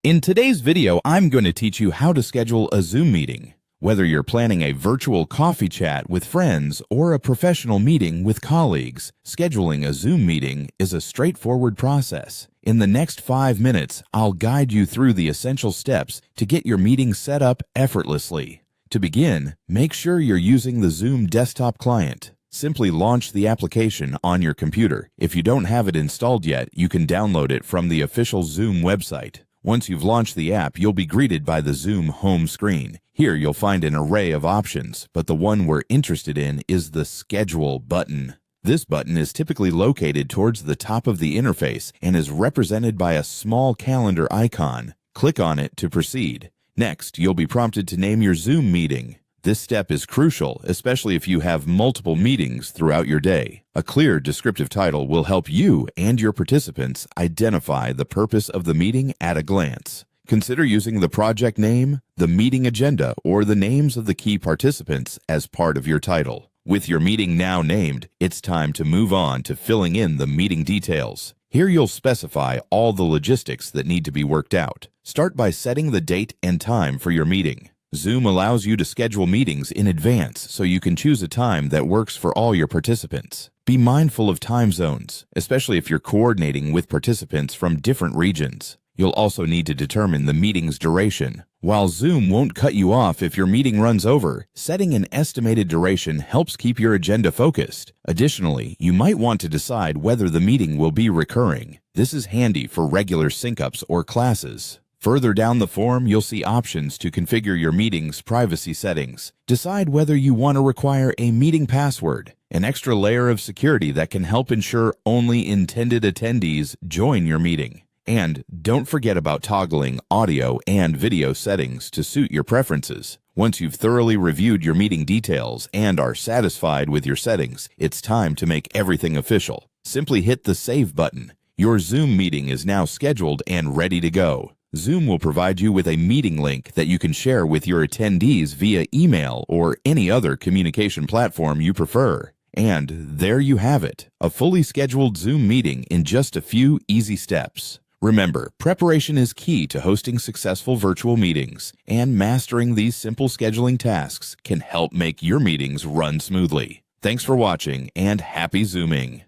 In today's video, I'm going to teach you how to schedule a Zoom meeting. Whether you're planning a virtual coffee chat with friends or a professional meeting with colleagues, scheduling a Zoom meeting is a straightforward process. In the next 5 minutes, I'll guide you through the essential steps to get your meeting set up effortlessly. To begin, make sure you're using the Zoom desktop client. Simply launch the application on your computer. If you don't have it installed yet, you can download it from the official Zoom website. Once you've launched the app, you'll be greeted by the Zoom home screen. Here you'll find an array of options, but the one we're interested in is the Schedule button. This button is typically located towards the top of the interface and is represented by a small calendar icon. Click on it to proceed. Next, you'll be prompted to name your Zoom meeting. This step is crucial, especially if you have multiple meetings throughout your day. A clear, descriptive title will help you and your participants identify the purpose of the meeting at a glance. Consider using the project name, the meeting agenda, or the names of the key participants as part of your title. With your meeting now named, it's time to move on to filling in the meeting details. Here you'll specify all the logistics that need to be worked out. Start by setting the date and time for your meeting. Zoom allows you to schedule meetings in advance so you can choose a time that works for all your participants. Be mindful of time zones, especially if you're coordinating with participants from different regions. You'll also need to determine the meeting's duration. While Zoom won't cut you off if your meeting runs over, setting an estimated duration helps keep your agenda focused. Additionally, you might want to decide whether the meeting will be recurring. This is handy for regular sync-ups or classes. Further down the form, you'll see options to configure your meeting's privacy settings. Decide whether you want to require a meeting password, an extra layer of security that can help ensure only intended attendees join your meeting. And don't forget about toggling audio and video settings to suit your preferences. Once you've thoroughly reviewed your meeting details and are satisfied with your settings, it's time to make everything official. Simply hit the Save button. Your Zoom meeting is now scheduled and ready to go. Zoom will provide you with a meeting link that you can share with your attendees via email or any other communication platform you prefer. And there you have it, a fully scheduled Zoom meeting in just a few easy steps. Remember, preparation is key to hosting successful virtual meetings, and mastering these simple scheduling tasks can help make your meetings run smoothly. Thanks for watching, and happy Zooming!